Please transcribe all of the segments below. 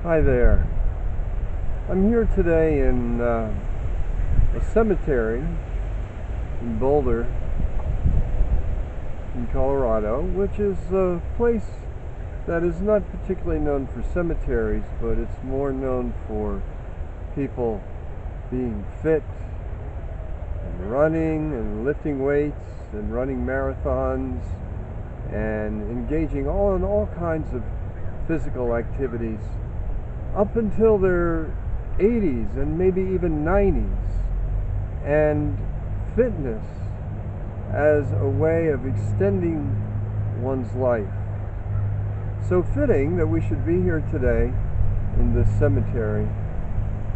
Hi there. I'm here today in a cemetery in Boulder, in Colorado, which is a place that is not particularly known for cemeteries, but it's more known for people being fit and running and lifting weights and running marathons and engaging in all kinds of physical activities up until their 80s and maybe even 90s, and fitness as a way of extending one's life. So fitting that we should be here today in this cemetery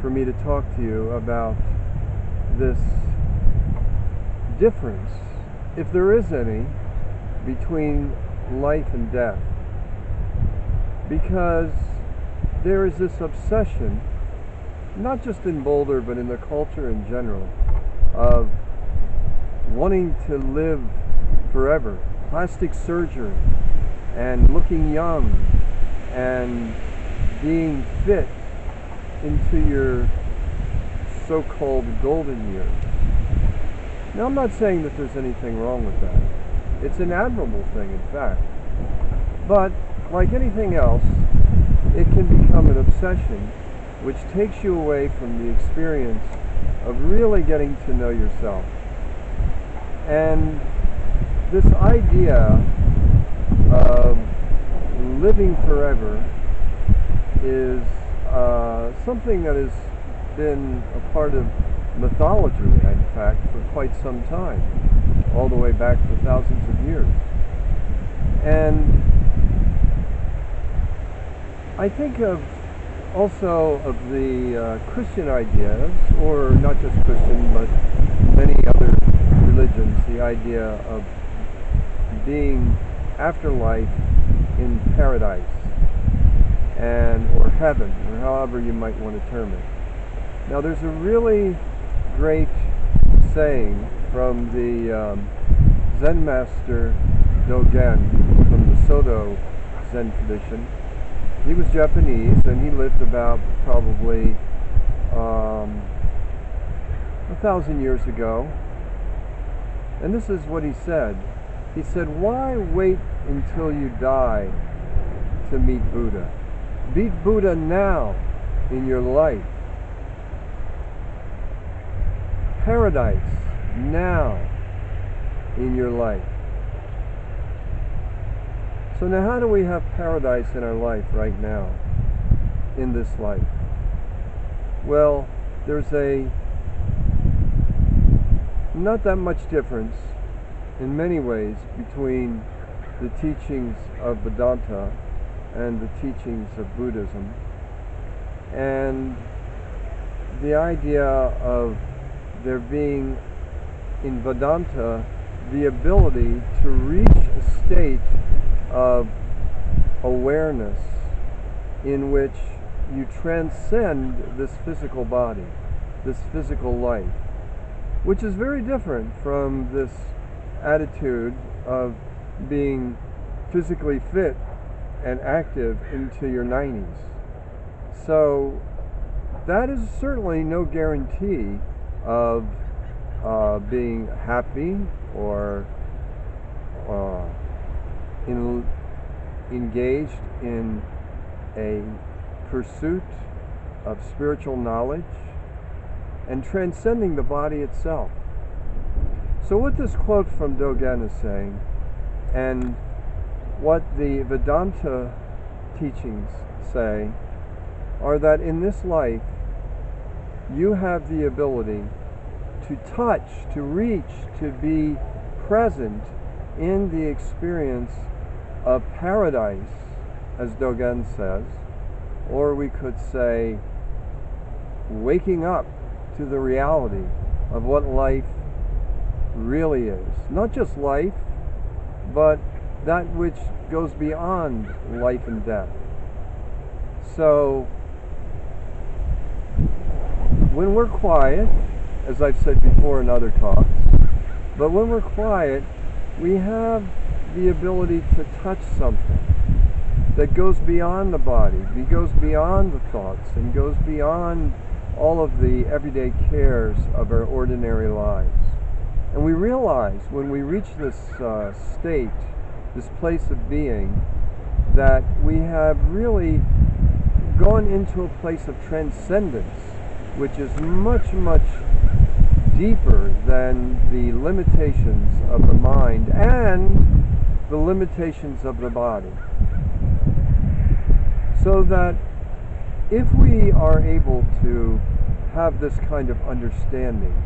for me to talk to you about this difference, if there is any, between life and death. Because there is this obsession, not just in Boulder, but in the culture in general, of wanting to live forever. Plastic surgery, and looking young, and being fit into your so-called golden years. Now, I'm not saying that there's anything wrong with that. It's an admirable thing, in fact. But, like anything else, it can become an obsession which takes you away from the experience of really getting to know yourself. And this idea of living forever is something that has been a part of mythology, in fact, for quite some time, all the way back for thousands of years. And I think also of the Christian ideas, or not just Christian, but many other religions, the idea of being afterlife in paradise, or heaven, or however you might want to term it. Now, there's a really great saying from the Zen master Dogen from the Soto Zen tradition. He was Japanese, and he lived about probably 1,000 years ago. And this is what he said. He said, "Why wait until you die to meet Buddha? Meet Buddha now in your life. Paradise now in your life." So now, how do we have paradise in our life right now, in this life? Well, there's not that much difference in many ways between the teachings of Vedanta and the teachings of Buddhism, and the idea of there being in Vedanta the ability to reach a state of awareness in which you transcend this physical body, this physical life, which is very different from this attitude of being physically fit and active into your 90s. So that is certainly no guarantee of being happy or engaged in a pursuit of spiritual knowledge and transcending the body itself. So what this quote from Dogen is saying, and what the Vedanta teachings say, are that in this life you have the ability to touch, to reach, to be present in the experience of paradise, as Dogen says, or we could say waking up to the reality of what life really is. Not just life, but that which goes beyond life and death. So when we're quiet, as I've said before in other talks, but when we're quiet, we have the ability to touch something that goes beyond the body, goes beyond the thoughts, and goes beyond all of the everyday cares of our ordinary lives. And we realize when we reach this state, this place of being, that we have really gone into a place of transcendence, which is much, much deeper than the limitations of the mind and the limitations of the body. So that if we are able to have this kind of understanding,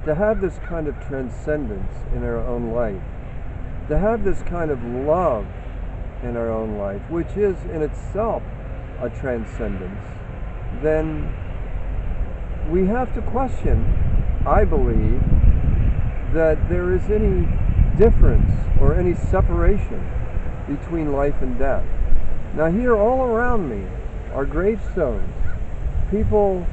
to have this kind of transcendence in our own life, to have this kind of love in our own life, which is in itself a transcendence, then we have to question, I believe, that there is any difference or any separation between life and death. Now here all around me are gravestones, people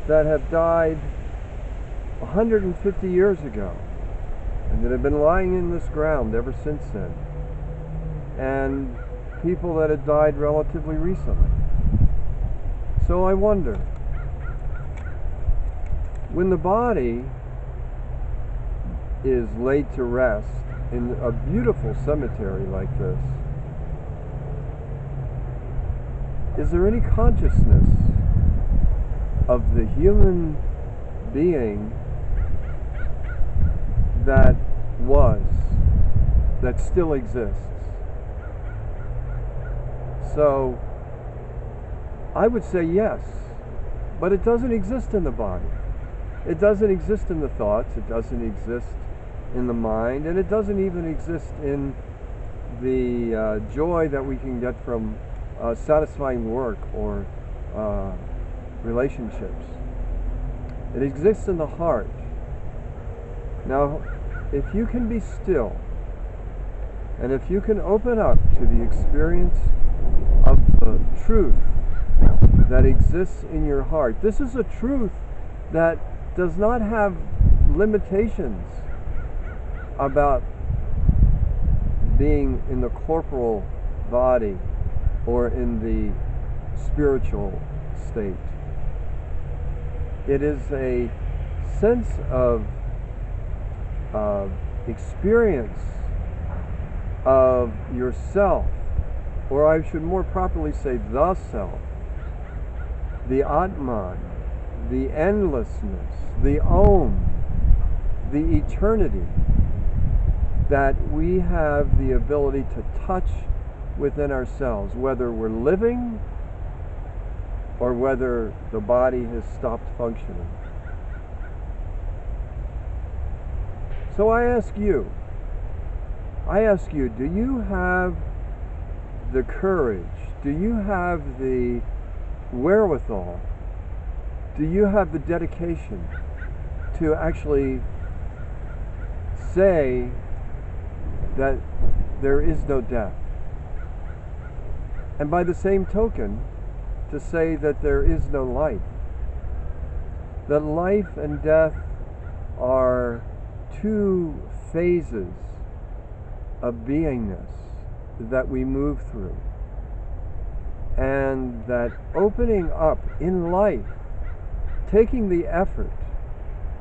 that have died 150 years ago and that have been lying in this ground ever since then, and people that have died relatively recently. So I wonder, when the body is laid to rest in a beautiful cemetery like this, is there any consciousness of the human being that was, that still exists? So I would say yes, but it doesn't exist in the body. It doesn't exist in the thoughts, it doesn't exist in the mind, and it doesn't even exist in the joy that we can get from satisfying work or relationships. It exists in the heart. Now, if you can be still, and if you can open up to the experience of the truth that exists in your heart, this is a truth that does not have limitations about being in the corporal body or in the spiritual state. It is a sense of experience of yourself, or I should more properly say the self, the Atman, the endlessness, the Om, the eternity that we have the ability to touch within ourselves, whether we're living or whether the body has stopped functioning. So I ask you, do you have the courage? Do you have the wherewithal? Do you have the dedication to actually say that there is no death? And by the same token, to say that there is no life. That life and death are two phases of beingness that we move through. And that opening up in life, taking the effort,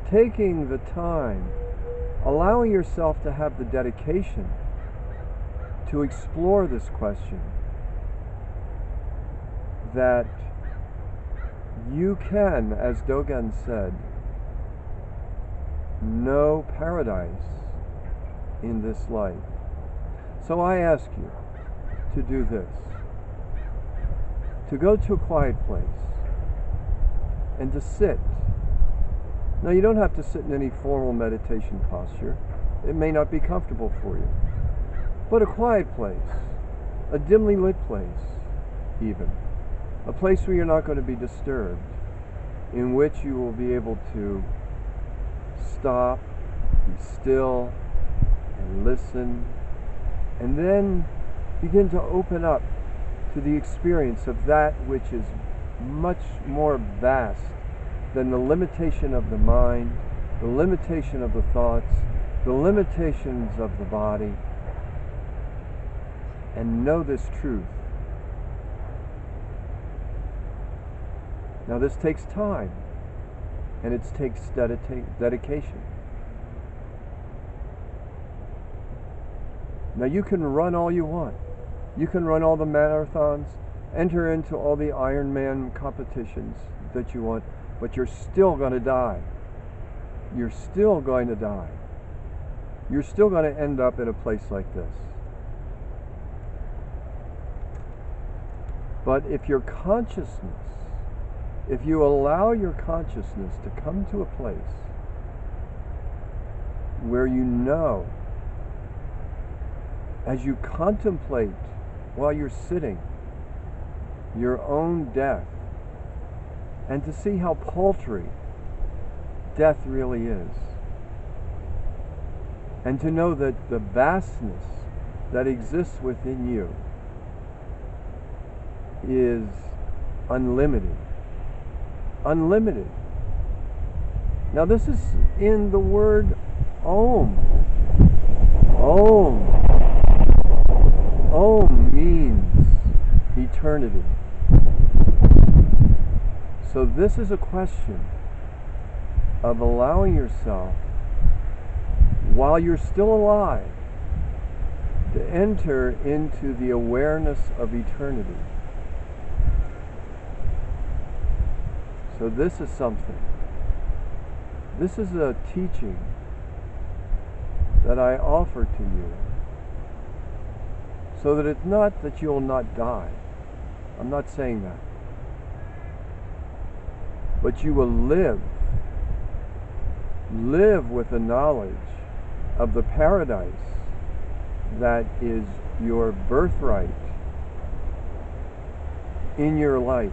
taking the time, allowing yourself to have the dedication to explore this question, that you can, as Dogen said, know paradise in this life. So I ask you to do this, to go to a quiet place and to sit. Now, you don't have to sit in any formal meditation posture. It may not be comfortable for you. But a quiet place, a dimly lit place even, a place where you're not going to be disturbed, in which you will be able to stop, be still, and listen, and then begin to open up to the experience of that which is much more vast than the limitation of the mind, the limitation of the thoughts, the limitations of the body, and know this truth Now this takes time, and it takes dedication. Now you can run all you want. You can run all the marathons, enter into all the Ironman competitions that you want, but you're still going to die. You're still going to die. You're still going to end up in a place like this. But if your consciousness, if you allow your consciousness to come to a place where you know, as you contemplate while you're sitting, your own death, and to see how paltry death really is, and to know that the vastness that exists within you is unlimited. Unlimited. Now this is in the word Om. Om. Om means eternity. So this is a question of allowing yourself, while you're still alive, to enter into the awareness of eternity. So this is something. This is a teaching that I offer to you, so that it's not that you'll not die. I'm not saying that. But you will live with the knowledge of the paradise that is your birthright in your life.